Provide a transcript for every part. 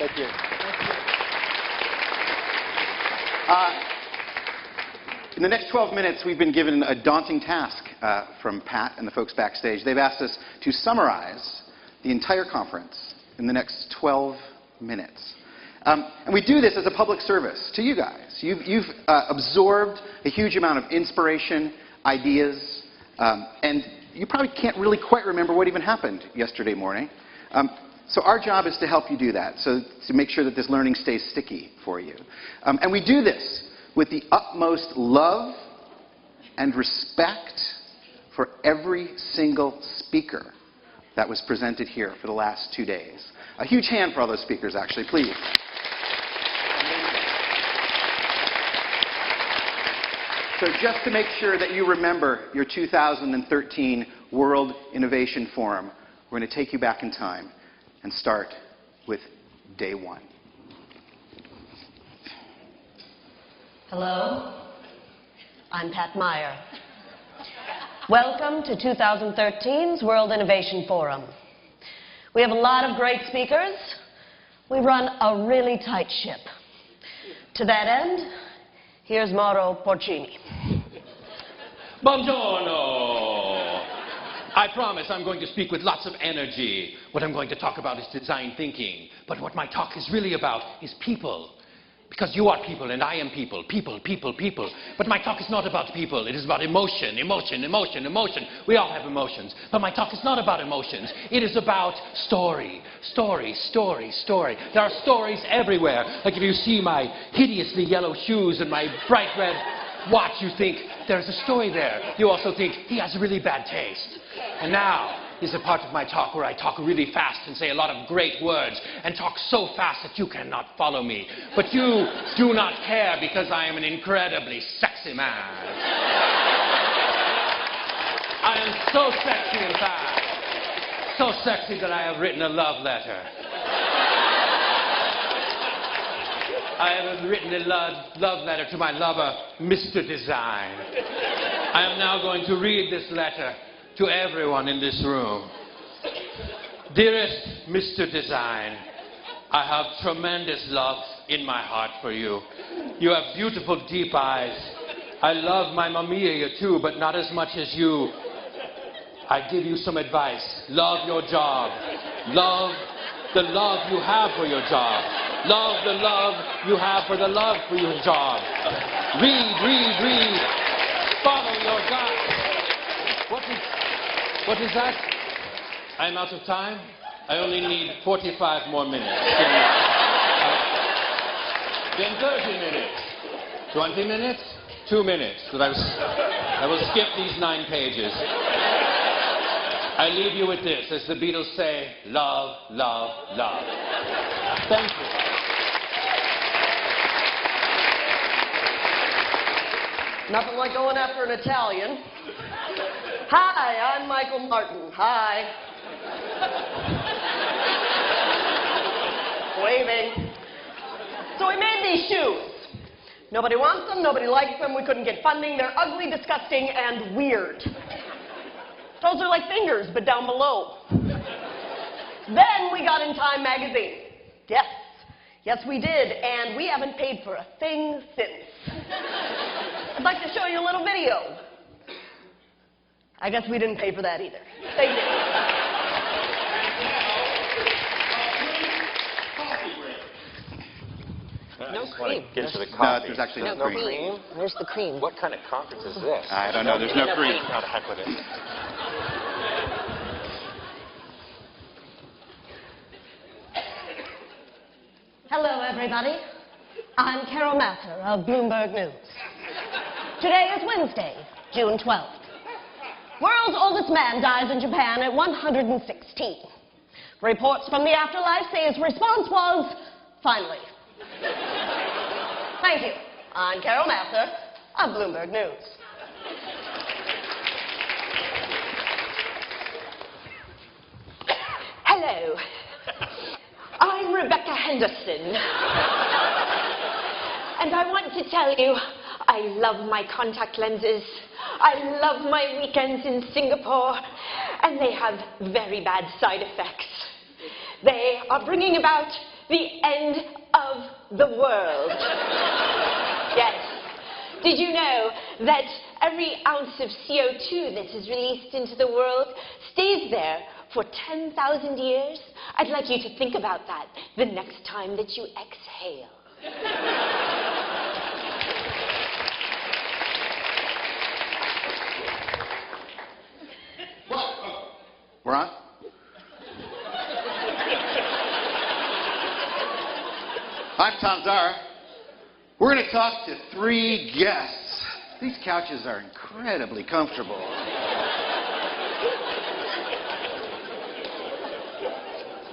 Thank you. In the next 12 minutes, we've been given a daunting task from Pat and the folks backstage. They've asked us to summarize the entire conference in the next 12 minutes. And we do this as a public service to you guys. You've absorbed a huge amount of inspiration, ideas, and you probably can't really quite remember what even happened yesterday morning. So our job is to help you do that, so to make sure that this learning stays sticky for you. And we do this with the utmost love and respect for every single speaker that was presented here for the last 2 days. A huge hand for all those speakers, actually, please. So just to make sure that you remember your 2013 World Innovation Forum, we're going to take you back in time and start with day one. Hello, I'm Pat Meyer. Welcome to 2013's World Innovation Forum. We have a lot of great speakers. We run a really tight ship. To that end, here's Mauro Porcini. Buongiorno! I promise I'm going to speak with lots of energy. What I'm going to talk about is design thinking. But what my talk is really about is people. Because you are people and I am people. People, people, people. But my talk is not about people. It is about emotion, emotion, emotion, emotion. We all have emotions. But my talk is not about emotions. It is about story. Story, story, story. There are stories everywhere. Like if you see my hideously yellow shoes and my bright red watch, you think there's a story there. You also think he has really bad taste. And now is a part of my talk where I talk really fast and say a lot of great words and talk so fast that you cannot follow me. But you do not care because I am an incredibly sexy man. I am so sexy and fast. So sexy that I have written a love letter. I have written a love letter to my lover, Mr. Design. I am now going to read this letter to everyone in this room. Dearest Mr. Design, I have tremendous love in my heart for you. You have beautiful deep eyes. I love my mamma too, but not as much as you. I give you some advice. Love your job. Love the love you have for your job. Love the love you have for the love for your job. Read, read, read. Follow your gut. What is that? I'm out of time. I only need 45 more minutes. Then 30 minutes. 20 minutes? 2 minutes. But I will skip these 9 pages. I leave you with this. As the Beatles say, love, love, love. Thank you. Nothing like going after an Italian. Hi, I'm Michael Martin. Hi. Waving. So we made these shoes. Nobody wants them, nobody likes them, we couldn't get funding. They're ugly, disgusting, and weird. Those are like fingers, but down below. Then we got in Time magazine. Yes. Yes, we did, and we haven't paid for a thing since. I'd like to show you a little video. I guess we didn't pay for that either. They did. No cream. Get to the coffee. No, there's actually no No cream. cream? Where's the cream? What kind of conference is this? I don't know. There's no cream. How the heck with it? Hello, everybody. I'm Carol Mather of Bloomberg News. Today is Wednesday, June 12th. World's oldest man dies in Japan at 116. Reports from the afterlife say his response was, finally. Thank you. I'm Carol Mather of Bloomberg News. Hello. I'm Rebecca Henderson. And I want to tell you, I love my contact lenses. I love my weekends in Singapore. And they have very bad side effects. They are bringing about the end of the world. Yes. Did you know that every ounce of CO2 that is released into the world stays there for 10,000 years? I'd like you to think about that the next time that you exhale. We're on? I'm Tom Zara. We're going to talk to 3 guests. These couches are incredibly comfortable.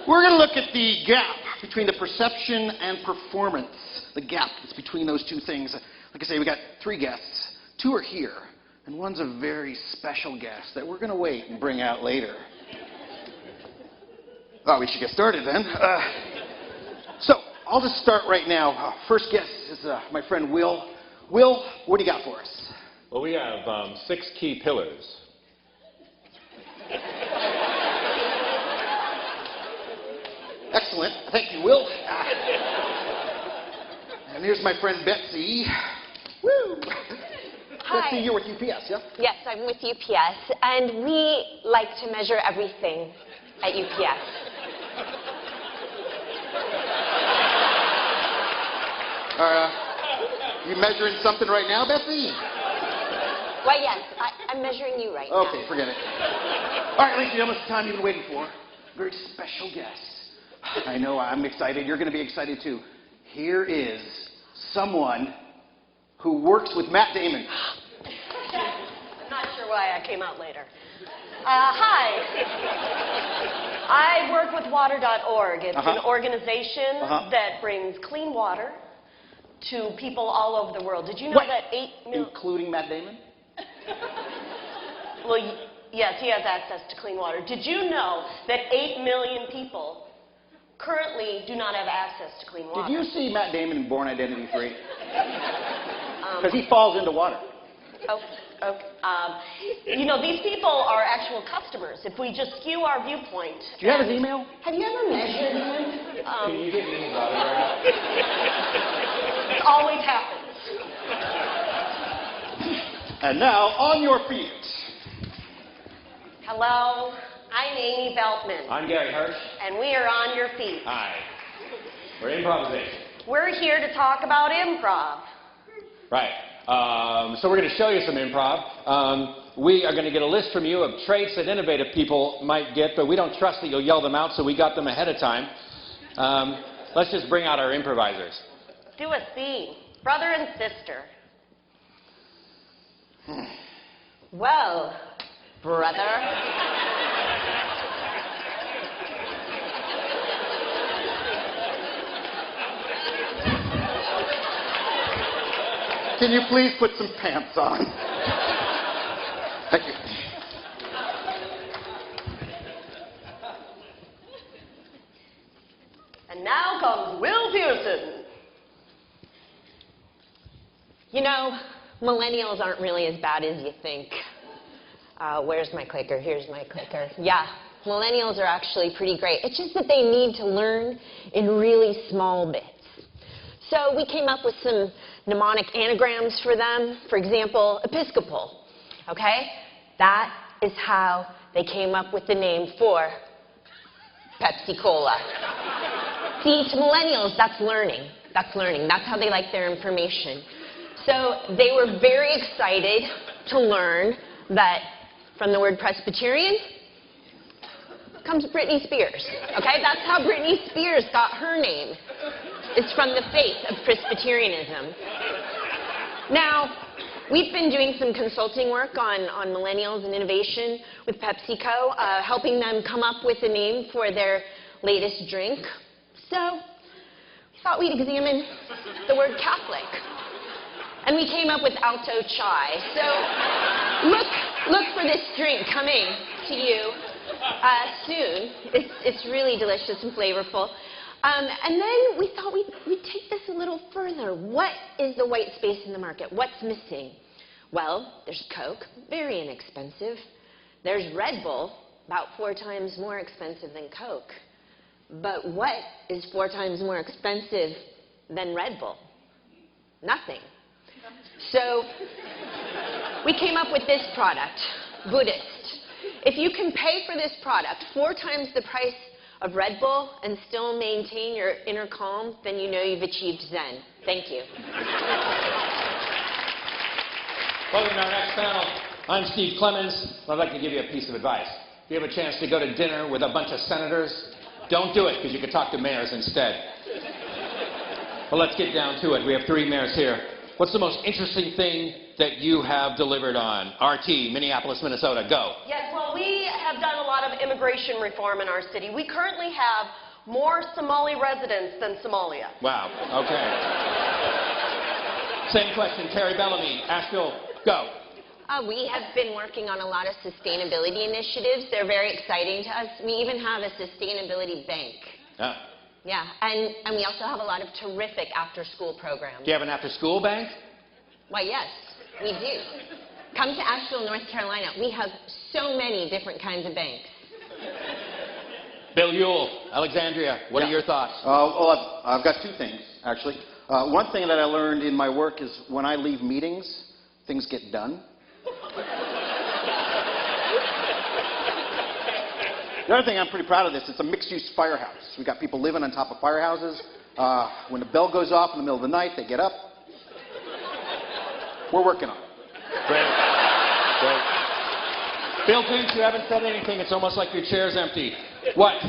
We're going to look at the gap between the perception and performance. The gap that's between those two things. Like I say, we got 3 guests. 2 are here, and one's a very special guest that we're going to wait and bring out later. Oh, we should get started then. So, I'll just start right now. First guest is my friend Will. Will, what do you got for us? Well, we have 6 key pillars. Excellent. Thank you, Will. And here's my friend Betsy. Woo! Hi. Betsy, you're with UPS, yeah? Yes, I'm with UPS, and we like to measure everything at UPS. You measuring something right now, Betsy? Why, yes, I'm measuring you right now. Okay, forget it. All right, ladies and gentlemen, it's the time you've been waiting for. Very special guest. I know, I'm excited. You're going to be excited too. Here is someone who works with Matt Damon. I'm not sure why I came out later. Hi. I work with water.org. It's an organization that brings clean water to people all over the world. Did you know that 8 million... Including Matt Damon? Well, yes, he has access to clean water. Did you know that 8 million people currently do not have access to clean water? Did you see Matt Damon in Bourne Identity 3? Because he falls into water. Oh, okay. You know, these people are actual customers. If we just skew our viewpoint... Do you have his email? Have you ever measured him? Can you get me any water right now? It always happens. And now, on your feet. Hello, I'm Amy Beltman. I'm Gary Hirsch. And we are on your feet. Hi. We're improvisation. We're here to talk about improv. Right. So we're going to show you some improv. We are going to get a list from you of traits that innovative people might get, but we don't trust that you'll yell them out, so we got them ahead of time. Let's just bring out our improvisers. Do a theme. Brother and sister. Well, brother. Can you please put some pants on? Thank you. And now comes Will Pearson. You know, millennials aren't really as bad as you think. Where's my clicker? Here's my clicker. Yeah, millennials are actually pretty great. It's just that they need to learn in really small bits. So we came up with some mnemonic anagrams for them. For example, Episcopal. Okay? That is how they came up with the name for Pepsi Cola. See, to millennials, that's learning. That's learning. That's how they like their information. So they were very excited to learn that from the word Presbyterian comes Britney Spears. Okay? That's how Britney Spears got her name. It's from the faith of Presbyterianism. Now, we've been doing some consulting work on millennials and innovation with PepsiCo, helping them come up with a name for their latest drink. So, we thought we'd examine the word Catholic. And we came up with Alto Chai. So, look for this drink coming to you soon. It's really delicious and flavorful. And then we thought we'd take this a little further. What is the white space in the market? What's missing? Well, there's Coke, very inexpensive. There's Red Bull, about 4 times more expensive than Coke. But what is 4 times more expensive than Red Bull? Nothing. So we came up with this product, Buddhist. If you can pay for this product 4 times the price of Red Bull and still maintain your inner calm, then you know you've achieved Zen. Thank you. Welcome to our next panel. I'm Steve Clemens. I'd like to give you a piece of advice. If you have a chance to go to dinner with a bunch of senators, don't do it, because you could talk to mayors instead. Well, let's get down to it. We have 3 mayors here. What's the most interesting thing that you have delivered on? RT, Minneapolis, Minnesota, go. Yes, well, we have done a lot of immigration reform in our city. We currently have more Somali residents than Somalia. Wow, okay. Same question, Terry Bellamy, Asheville, go. We have been working on a lot of sustainability initiatives. They're very exciting to us. We even have a sustainability bank. Yeah, and we also have a lot of terrific after-school programs. Do you have an after-school bank? Why, yes, we do. Come to Asheville, North Carolina. We have so many different kinds of banks. Bill Ewell, Alexandria, what are your thoughts? Well, I've got 2 things, actually. One thing that I learned in my work is when I leave meetings, things get done. The other thing, I'm pretty proud of this, it's a mixed-use firehouse. We've got people living on top of firehouses. When the bell goes off in the middle of the night, they get up. We're working on it. Great. Great. Bill Pinch, you haven't said anything. It's almost like your chair's empty. What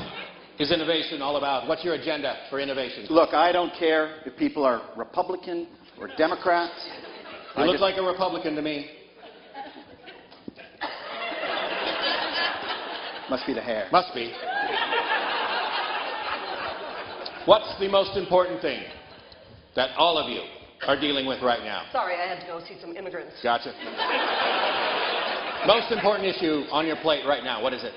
is innovation all about? What's your agenda for innovation? Look, I don't care if people are Republican or Democrats. You look like a Republican to me. Must be the hair. Must be. What's the most important thing that all of you are dealing with right now? Sorry, I had to go see some immigrants. Gotcha. Most important issue on your plate right now, what is it?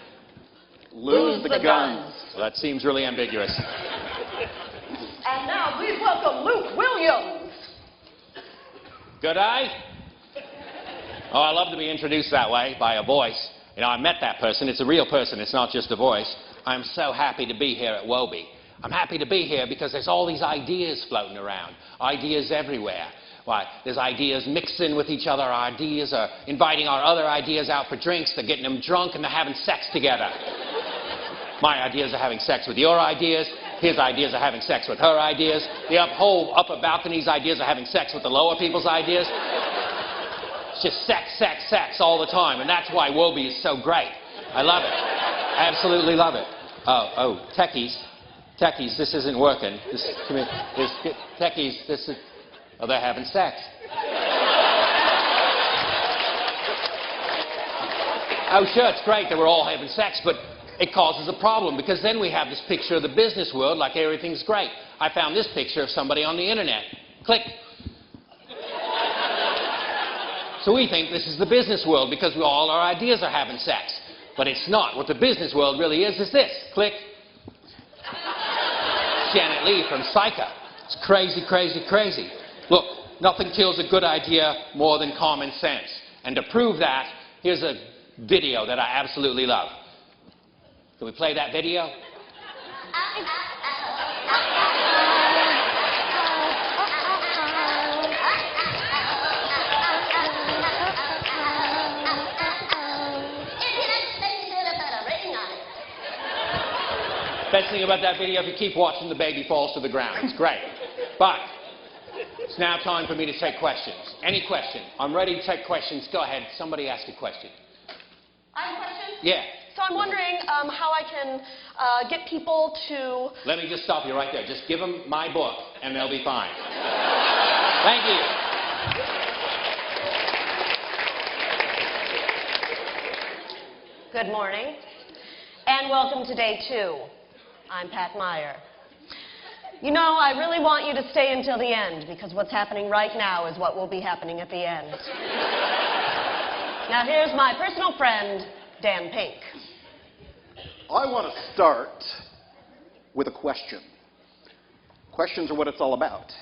Lose the guns. Well, that seems really ambiguous. And now please welcome Luke Williams. Good eye? Oh, I love to be introduced that way by a voice. You know, I met that person. It's a real person. It's not just a voice. I'm so happy to be here at WOBI. I'm happy to be here because there's all these ideas floating around. Ideas everywhere. Why, there's ideas mixing with each other. Our ideas are inviting our other ideas out for drinks. They're getting them drunk and they're having sex together. My ideas are having sex with your ideas. His ideas are having sex with her ideas. The whole upper balcony's ideas are having sex with the lower people's ideas. It's just sex, sex, sex all the time. And that's why WOBI is so great. I love it. I absolutely love it. Oh, techies. Techies, this isn't working. Techies, this is... Oh, they're having sex. Oh, sure, it's great that we're all having sex, but it causes a problem because then we have this picture of the business world like everything's great. I found this picture of somebody on the internet. Click. So we think this is the business world because all our ideas are having sex. But it's not. What the business world really is this. Click. Janet Leigh from Psycho. It's crazy, crazy, crazy. Look, nothing kills a good idea more than common sense. And to prove that, here's a video that I absolutely love. Can we play that video? Best thing about that video, if you keep watching, the baby falls to the ground. It's great. But it's now time for me to take questions. Any question? I'm ready to take questions. Go ahead. Somebody ask a question. I have a question. Yeah. So I'm wondering how I can get people to... Let me just stop you right there. Just give them my book, and they'll be fine. Thank you. Good morning, and welcome to day 2. I'm Pat Meyer. You know, I really want you to stay until the end, because what's happening right now is what will be happening at the end. Now here's my personal friend, Dan Pink. I want to start with a question. Questions are what it's all about.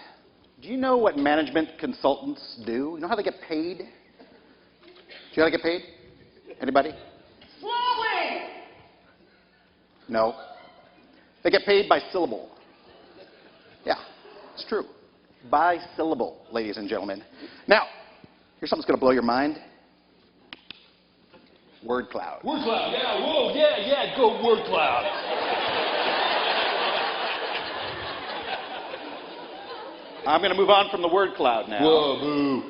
Do you know what management consultants do? You know how they get paid? Do you know how they get paid? Anybody? Slowly! No. They get paid by syllable. Yeah, it's true. By syllable, ladies and gentlemen. Now, here's something that's going to blow your mind. Word cloud. Word cloud, yeah, whoa, yeah, go word cloud. I'm going to move on from the word cloud now. Whoa, boo.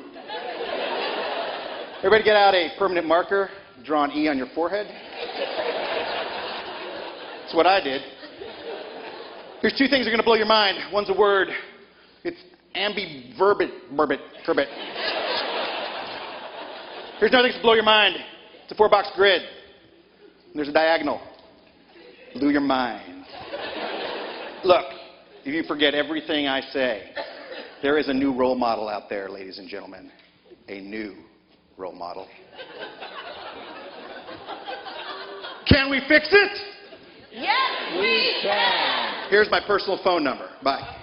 Everybody get out a permanent marker, draw an E on your forehead. That's what I did. Here's two things that are going to blow your mind. One's a word. It's ambiverbate. Here's another thing to blow your mind. It's a 4-box grid. And there's a diagonal. Blew your mind. Look, if you forget everything I say, there is a new role model out there, ladies and gentlemen. A new role model. Can we fix it? Yes, we can. Here's my personal phone number. Bye.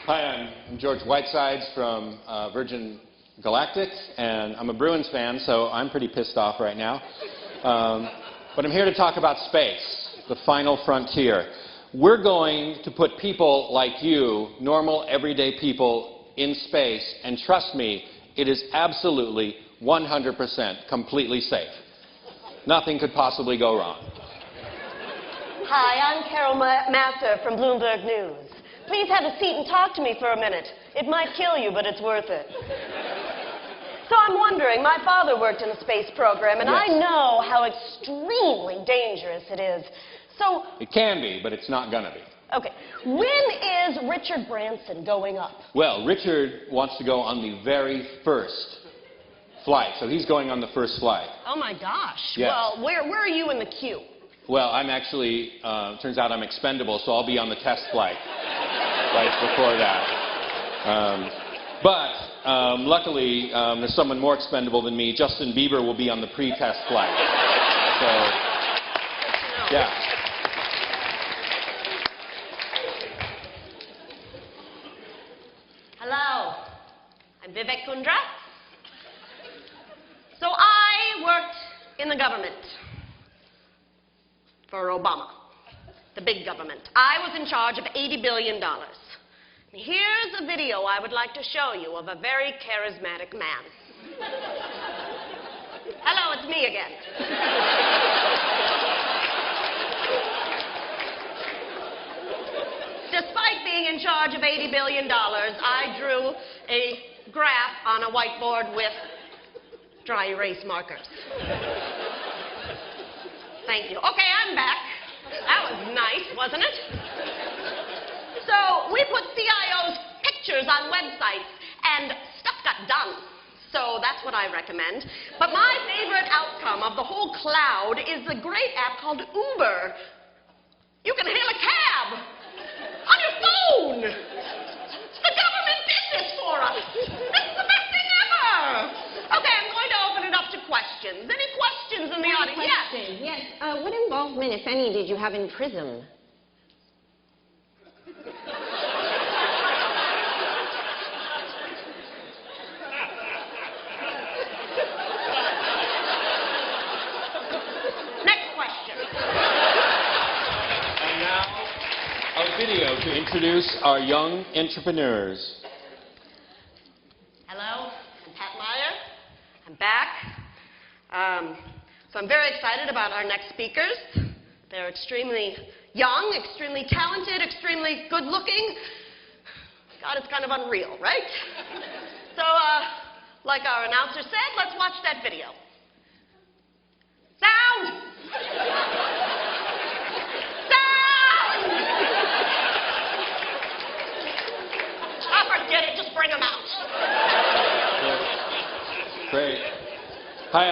Hi, I'm George Whitesides from Virgin Galactic, and I'm a Bruins fan, so I'm pretty pissed off right now. But I'm here to talk about space, the final frontier. We're going to put people like you, normal, everyday people, in space, and trust me, it is absolutely 100% completely safe. Nothing could possibly go wrong. Hi, I'm Carol Master from Bloomberg News. Please have a seat and talk to me for a minute. It might kill you, but it's worth it. So I'm wondering, my father worked in the space program, and Yes. I know how extremely dangerous it is. So, It can be, but it's not gonna be. okay, when is Richard Branson going up? Well, Richard wants to go on the very first flight, so he's going on the first flight. Oh my gosh. Yes. Well, where are you in the queue? Well, I'm actually, turns out I'm expendable, so I'll be on the test flight right before that. Luckily, there's someone more expendable than me. Justin Bieber will be on the pre-test flight. So, yeah. Hello, I'm Vivek Kundra. So I worked in the government for Obama, the big government. I was in charge of $80 billion. And here's a video I would like to show you of a very charismatic man. Hello, it's me again. Despite being in charge of $80 billion, I drew a graph on a whiteboard with dry erase markers. Thank you. Okay, I'm back. That was nice, wasn't it? So we put CIOs' pictures on websites, and stuff got done. So that's what I recommend. But my favorite outcome of the whole cloud is a great app called Uber. You can hail a cab on your phone. The government did this for us. This is the best thing ever. Okay, I'm going to open it up to questions. Any questions in the audience? Yes. Yes. What involvement, if any, did you have in PRISM? Next question. And now, a video to introduce our young entrepreneurs. Hello, I'm Pat Meyer. I'm back. So I'm very excited about our next speakers. They're extremely young, extremely talented, extremely good-looking. God, it's kind of unreal, right? So, like our announcer said, let's watch that video. Sound! Sound! Oh, forget it. Just bring them out. Great. Hi,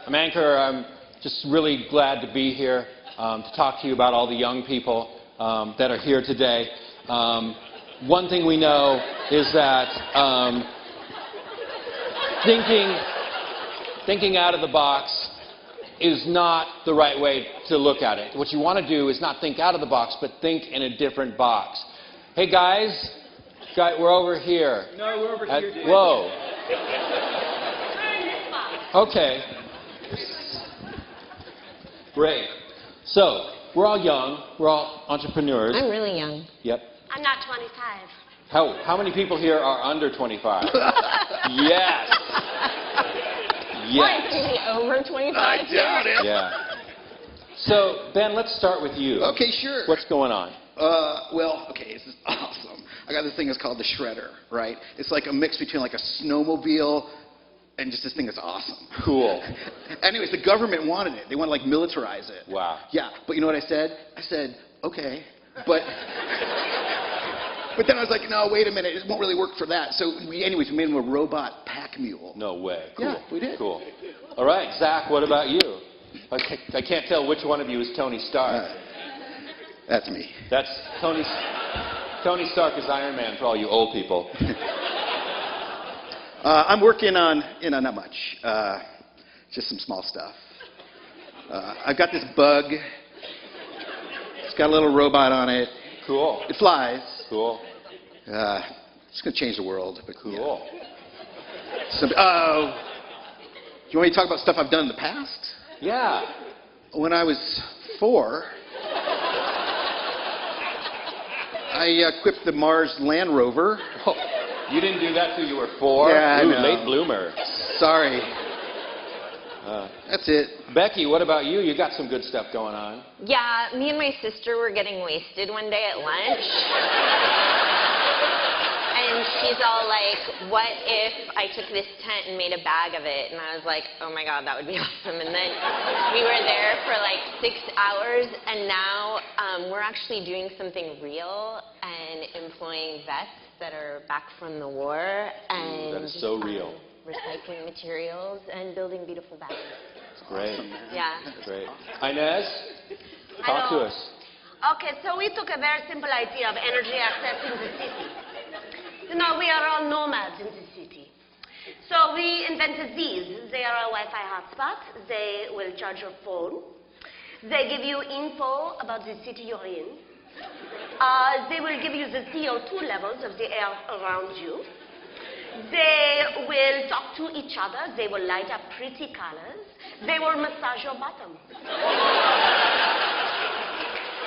I'm Anchor. I'm just really glad to be here to talk to you about all the young people that are here today. One thing we know is that thinking out of the box is not the right way to look at it. What you want to do is not think out of the box, but think in a different box. Hey, guys, we're over here. No, we're over here, dude. Whoa. Okay. Great. So, we're all young. We're all entrepreneurs. I'm really young. Yep. I'm not 25. How many people here are under 25? Yes. Why, Yes. is he over 25? I doubt it. Yeah. So, Ben, let's start with you. Okay, sure. What's going on? Well, okay, this is awesome. I got this thing that's called the Shredder, right? It's like a mix between like a snowmobile and just this thing that's awesome. Cool. Anyways, the government wanted it. They want to like militarize it. Wow. Yeah, but you know what I said? I said, okay, but but then I was like, no, wait a minute, it won't really work for that. So anyways, we made him a robot pack mule. No way. Cool. Yeah, we did. Cool. All right, Zach, what about you? I can't tell which one of you is Tony Stark. That's me. That's Tony Stark is Iron Man for all you old people. I'm working on, not much, just some small stuff. I've got this bug. It's got a little robot on it. Cool. It flies. Cool. It's going to change the world. But Cool. Yeah. You want me to talk about stuff I've done in the past? Yeah. When I was 4, I equipped the Mars Land Rover. Oh, you didn't do that till you were 4? Yeah, I Ooh, know. late bloomer. Sorry. That's it. Becky, what about you? You got some good stuff going on. Yeah, me and my sister were getting wasted one day at lunch. And she's all like, what if I took this tent and made a bag of it? And I was like, oh my God, that would be awesome. And then we were there for like 6 hours, and now we're actually doing something real and employing vets that are back from the war. And that is so real. Recycling materials and building beautiful bags. Great. Yeah. Great. Inez, talk to Hello. us. Okay, so we took a very simple idea of energy access in the city. You know, we are all nomads in the city. So we invented these. They are a Wi-Fi hotspot. They will charge your phone. They give you info about the city you're in. They will give you the CO2 levels of the air around you. They will talk to each other. They will light up pretty colors. They will massage your bottom.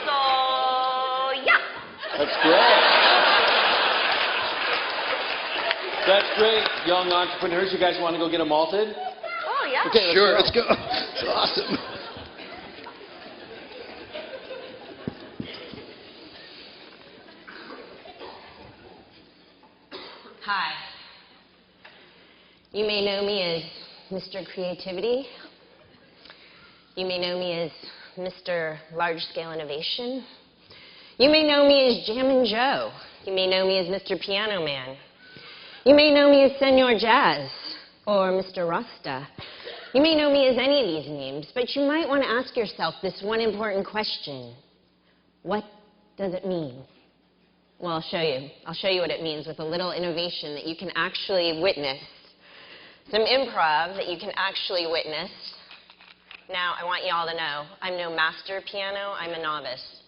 So, yeah. That's great. That's great, young entrepreneurs. You guys want to go get them malted? Oh, yeah. Okay, Sure, let's let's go. It's awesome. Hi. You may know me as Mr. Creativity. You may know me as Mr. Large Scale Innovation. You may know me as Jammin' Joe. You may know me as Mr. Piano Man. You may know me as Senor Jazz or Mr. Rasta. You may know me as any of these names, but you might want to ask yourself this one important question. What does it mean? Well, I'll show you. I'll show you what it means with a little innovation that you can actually witness. Some improv that you can actually witness. Now, I want you all to know, I'm no master piano, I'm a novice.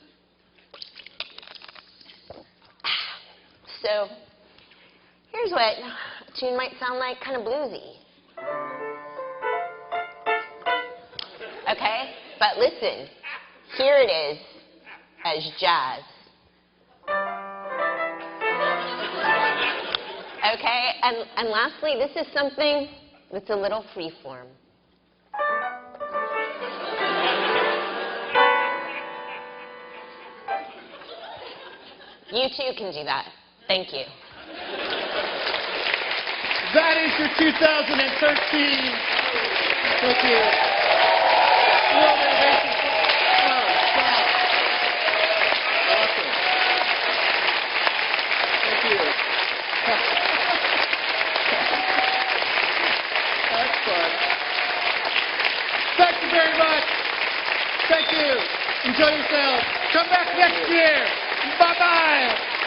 So, here's what a tune might sound like, kind of bluesy. Okay? But listen, here it is as jazz. Okay? And lastly, this is something that's a little freeform. You too can do that. Thank you. That is your 2013. Thank you. World Innovation. Awesome. Thank you. That's fun. Thank you very much. Thank you. Enjoy yourselves. Come back next year. Bye-bye.